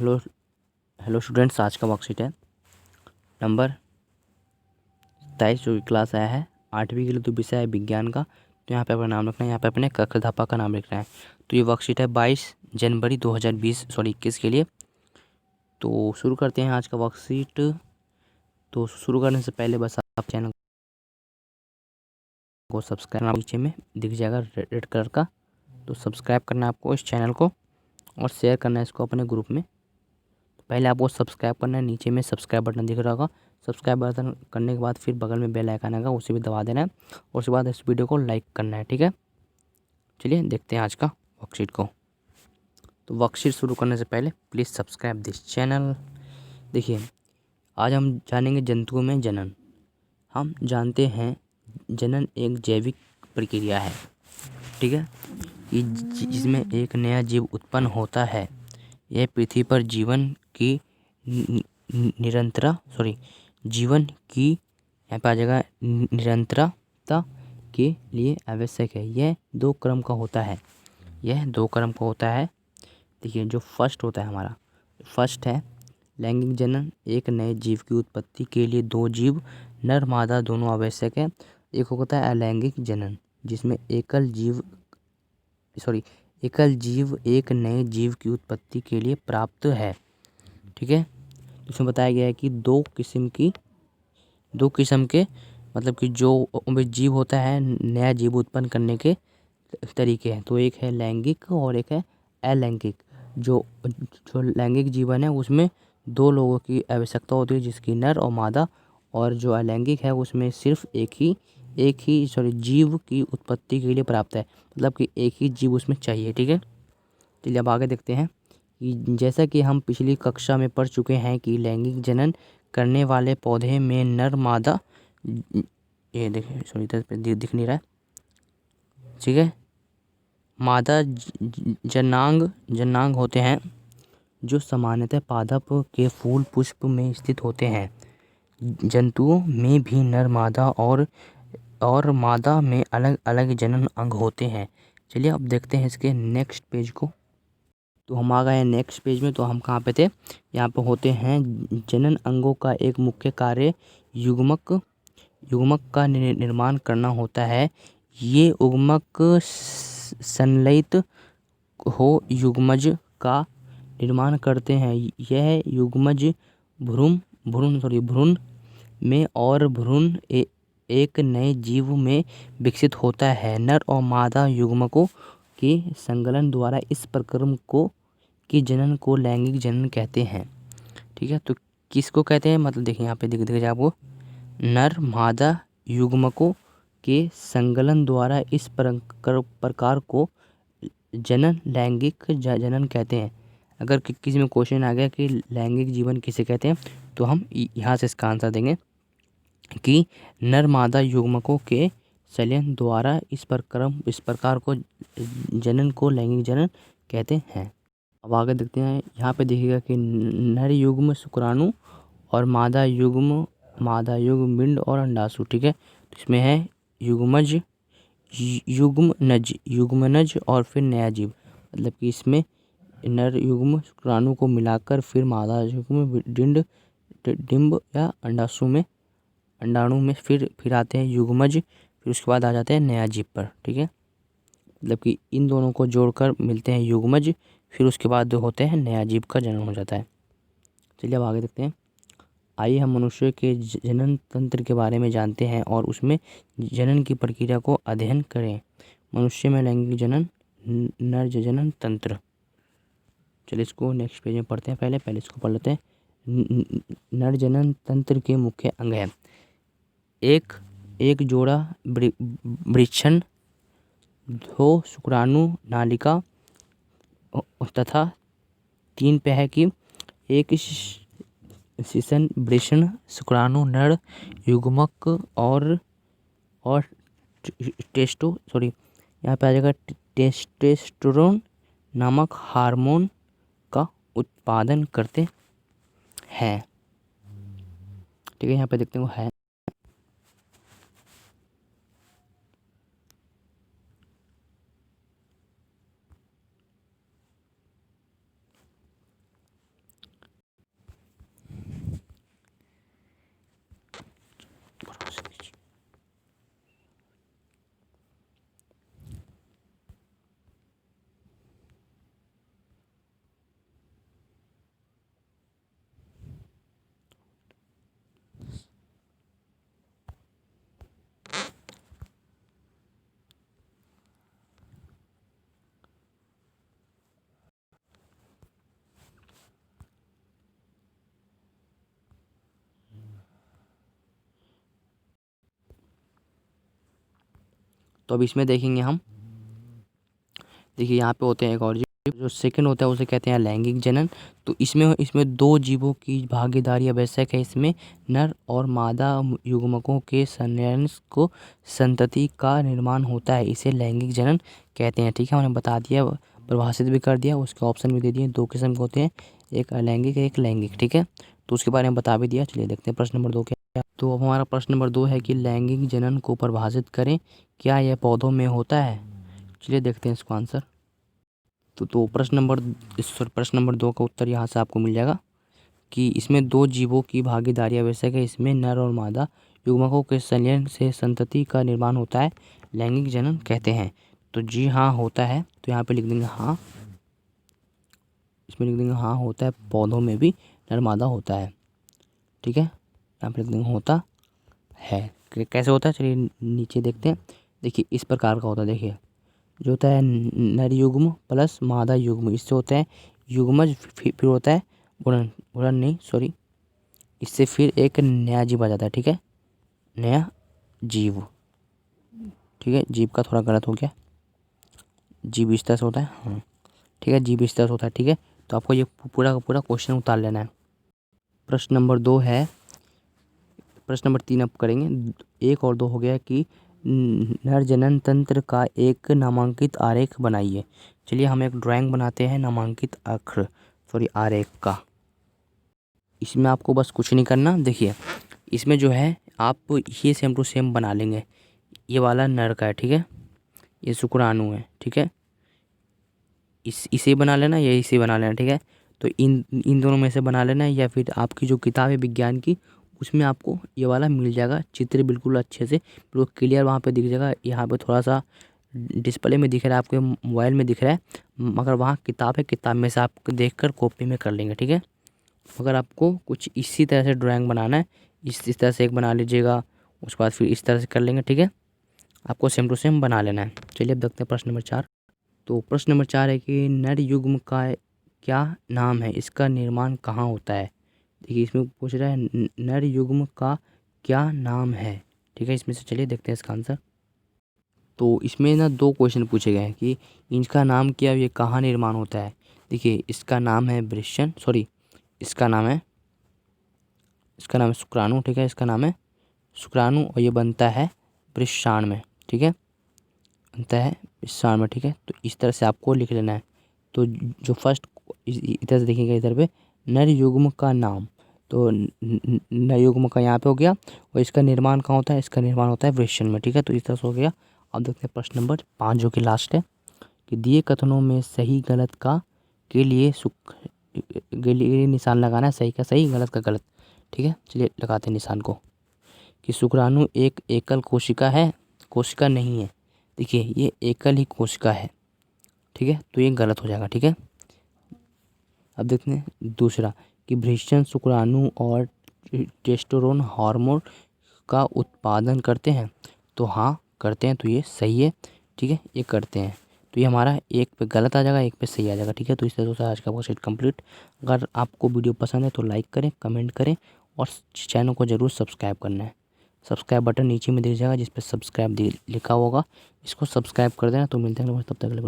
Hello hello students, आज का worksheet है नंबर 23 जो क्लास आया है 8वीं के लिए। तो विषय है विज्ञान का। तो यहाँ पे अपना नाम लिखना है, यहाँ पे अपने कक्षाध्यापक का नाम लिखना है। तो ये वर्कशीट है 22 जनवरी 2021 के लिए। तो शुरू करते हैं आज का वर्कशीट। तो शुरू करने से पहले बस आप चैनल को सब्सक्राइब, नीचे में दिख जाएगा रेड कलर का, तो सब्सक्राइब करना है आपको इस चैनल को और शेयर करना है इसको अपने ग्रुप में। पहले आपको सब्सक्राइब करना है, नीचे में सब्सक्राइब बटन दिख रहा होगा। सब्सक्राइब बटन करने के बाद फिर बगल में बेल आइकन आएगा, उसे भी दबा देना है और उसके बाद इस वीडियो को लाइक करना है। ठीक है, चलिए देखते हैं आज का वर्कशीट को। तो वर्कशीट शुरू करने से पहले प्लीज़ सब्सक्राइब दिस चैनल। देखिए, आज हम जानेंगे जंतुओं में जनन। हम जानते हैं जनन एक जैविक प्रक्रिया है, ठीक है, कि जिसमें एक नया जीव उत्पन्न होता है। यह पृथ्वी पर जीवन की यहाँ पे आ जाएगा निरंतरता के लिए आवश्यक है। यह दो क्रम का होता है। देखिए, जो फर्स्ट होता है हमारा, फर्स्ट है लैंगिक जनन। एक नए जीव की उत्पत्ति के लिए दो जीव, नर मादा दोनों आवश्यक है। एक होता है अलैंगिक जनन, जिसमें एकल जीव एक नए जीव की उत्पत्ति के लिए प्राप्त है। ठीक है, इसमें बताया गया है कि दो किस्म के मतलब कि जो जीव होता है, नया जीव उत्पन्न करने के तरीके हैं। तो एक है लैंगिक और एक है अलैंगिक। जो लैंगिक जीवन है उसमें दो लोगों की आवश्यकता होती है, जिसकी नर और मादा। और जो अलैंगिक है उसमें सिर्फ एक ही जीव की उत्पत्ति के लिए प्राप्त है, मतलब कि एक ही जीव उसमें चाहिए। ठीक है, चलिए अब आगे देखते हैं कि जैसा कि हम पिछली कक्षा में पढ़ चुके हैं कि लैंगिक जनन करने वाले पौधे में नर मादा, ये देखिए सॉरी इधर पे दिख नहीं रहा है, ठीक है, मादा जनांग होते हैं, जो सामान्यतः पादप के फूल पुष्प में स्थित होते हैं। जंतुओं में भी नर मादा और मादा में अलग अलग जनन अंग होते हैं। चलिए अब देखते हैं इसके नेक्स्ट पेज को। तो हम आ गए हैं नेक्स्ट पेज में। तो हम कहाँ पे थे, यहाँ पे होते हैं जनन अंगों का एक मुख्य कार्य युग्मक का निर्माण करना होता है। ये उग्मक संलयित हो युग्मज का निर्माण करते हैं। यह युग्मज भ्रूण में और भ्रूण एक नए जीव में विकसित होता है। नर और मादा युग्मकों के संलयन द्वारा इस प्रक्रम की जनन को लैंगिक जनन कहते हैं। ठीक है, तो किसको कहते हैं, मतलब देखिए यहाँ पे दिख जाए आपको, नर मादा युग्मकों के संलयन द्वारा इस प्रकार को जनन लैंगिक जनन कहते हैं। अगर किसी में क्वेश्चन आ गया कि लैंगिक जीवन किसे कहते हैं, तो हम यहाँ से इसका आंसर देंगे कि नर मादा युग्मकों के संलयन द्वारा इस प्रकार को जनन को लैंगिक जनन कहते हैं। अब आगे देखते हैं, यहाँ पे देखिएगा कि नर युग्म शुक्राणु और मादा युग्म पिंड और अंडाशु। ठीक है, तो इसमें है युग्मनज और फिर नया जीव, मतलब कि इसमें नर युग्म शुक्राणु को मिलाकर फिर मादा युग्म डिंब या अंडाणु में फिर आते हैं युग्मज, फिर उसके बाद आ जाते हैं नया जीव पर। ठीक है, मतलब कि इन दोनों को जोड़कर मिलते हैं युग्मज, फिर उसके बाद होते हैं नया जीव का जन्म हो जाता है। चलिए अब आगे देखते हैं। आइए हम मनुष्य के जनन तंत्र के बारे में जानते हैं और उसमें जनन की प्रक्रिया को अध्ययन करें। मनुष्य में लैंगिक जनन, नर जनन तंत्र। चलिए इसको नेक्स्ट पेज में पढ़ते हैं। पहले इसको पढ़ लेते हैं। नर जनन तंत्र के मुख्य अंग है एक जोड़ा वृषण, दो शुक्राणु नालिका तथा 3 पह की एक शिशन वृषण शुक्राणु नर युग्मक और यहाँ पे आ जाएगा टेस्टोस्टेरोन नामक हार्मोन का उत्पादन करते हैं। ठीक है, यहाँ पे देखते हैं वो है तो अब इसमें देखेंगे हम, देखिए यहाँ पे होते हैं एक और जीव, जो सेकंड होता है उसे कहते हैं लैंगिक जनन। तो इसमें दो जीवों की भागीदारी आवश्यक है। इसमें नर और मादा युग्मकों के संयोजन को संतति का निर्माण होता है, इसे लैंगिक जनन कहते हैं। ठीक है, हमने बता दिया, परिभाषित भी कर दिया, उसके ऑप्शन भी दे दिए। दो किस्म के होते हैं, एक अलैंगिक एक लैंगिक। ठीक है, तो उसके बारे में बता भी दिया। चलिए देखते हैं प्रश्न नंबर 2 क्या। तो अब हमारा प्रश्न नंबर 2 है कि लैंगिक जनन को परिभाषित करें, क्या यह पौधों में होता है। चलिए देखते हैं इसको आंसर। तो प्रश्न नंबर 2 का उत्तर यहाँ से आपको मिल जाएगा कि इसमें दो जीवों की भागीदारी आवश्यक है। इसमें नर और मादा युग्मकों के संलयन से संतति का निर्माण होता है, लैंगिक जनन कहते हैं। तो जी हाँ होता है, तो यहाँ पे लिख देंगे हाँ, इसमें लिख देंगे हाँ होता है, पौधों में भी नर मादा होता है। ठीक है, यहाँ पे लिख देंगे होता है। कैसे होता है चलिए नीचे देखते हैं। देखिए इस प्रकार का होता है, देखिए जो होता है नर युग्म प्लस मादा युग्म, इससे होता है युग्मज, फिर होता है गुणन नहीं सॉरी, इससे फिर एक नया जीव आ जाता है। ठीक है, नया जीव। ठीक है, जीव का थोड़ा गलत हो गया, जीव इस तरह से होता है। हाँ ठीक है, जीव इस तरह से होता है। ठीक है, तो आपको ये पूरा का पूरा क्वेश्चन उतार लेना है। प्रश्न नंबर 2 है, प्रश्न नंबर 3 अब करेंगे। 1 और 2 हो गया कि नर जनन तंत्र का एक नामांकित आरेख बनाइए। चलिए हम एक ड्राइंग बनाते हैं नामांकित आरेख का। इसमें आपको बस कुछ नहीं करना। देखिए इसमें जो है आप ये सेम टू सेम बना लेंगे। ये वाला नर का है, ठीक है, ये शुक्राणु है। ठीक है, इसे बना लेना या इसे बना लेना। ठीक है, तो इन दोनों में से बना लेना है, या फिर आपकी जो किताब है विज्ञान की उसमें आपको ये वाला मिल जाएगा चित्र, बिल्कुल अच्छे से बिल्कुल क्लियर वहाँ पे दिख जाएगा। यहाँ पे थोड़ा सा डिस्प्ले में दिख रहा है, आपके मोबाइल में दिख रहा है, मगर वहाँ किताब है, किताब में से आप देख कर कॉपी में कर लेंगे। ठीक है, अगर आपको कुछ इसी तरह से ड्राइंग बनाना है, इस तरह से एक बना लीजिएगा, उसके बाद फिर इस तरह से कर लेंगे। ठीक है, आपको सेम टू सेम बना लेना है। चलिए अब देखते हैं प्रश्न नंबर 4। तो प्रश्न नंबर 4 है कि नर युग्म का क्या नाम है, इसका निर्माण कहाँ होता है। देखिए इसमें पूछ रहा है नर युग्म का क्या नाम है। ठीक है, इसमें से चलिए देखते हैं इसका आंसर। तो इसमें ना 2 क्वेश्चन पूछे गए हैं कि इनका नाम क्या, ये कहाँ निर्माण होता है। देखिए इसका नाम है इसका नाम है शुक्राणु। ठीक है, इसका नाम है शुक्राणु और ये बनता है वृषण में। ठीक है, बनता है वृषण में। ठीक है, तो इस तरह से आपको लिख लेना है। तो जो फर्स्ट इधर से देखिएगा, इधर पे नर युग्म का नाम, तो नर युग्म का यहाँ पे हो गया, और इसका निर्माण कहाँ होता है, इसका निर्माण होता है वृषण में। ठीक है, तो इस तरह से हो गया। अब देखते हैं प्रश्न नंबर 5 जो कि लास्ट है कि दिए कथनों में सही गलत के लिए निशान लगाना है, सही का सही गलत का गलत। ठीक है, चलिए लगाते हैं निशान को कि शुक्राणु एक एकल कोशिका है, कोशिका नहीं है। देखिए ये एकल ही कोशिका है। ठीक है, तो ये गलत हो जाएगा। ठीक है, अब देखते हैं दूसरा कि वृषण शुक्राणु और टेस्टोस्टेरोन हार्मोन का उत्पादन करते हैं। तो हाँ करते हैं, तो ये सही है। ठीक है, ये करते हैं, तो ये हमारा एक पे गलत आ जाएगा, एक पे सही आ जाएगा। ठीक है, तो इस तरह से आज का वर्कशीट कंप्लीट। अगर आपको वीडियो पसंद है तो लाइक करें, कमेंट करें और चैनल को ज़रूर सब्सक्राइब करना है। सब्सक्राइब बटन नीचे में दिख जाएगा जिस पर सब्सक्राइब लिखा होगा, इसको सब्सक्राइब कर देना। तो मिलते हैं तब तक के लिए।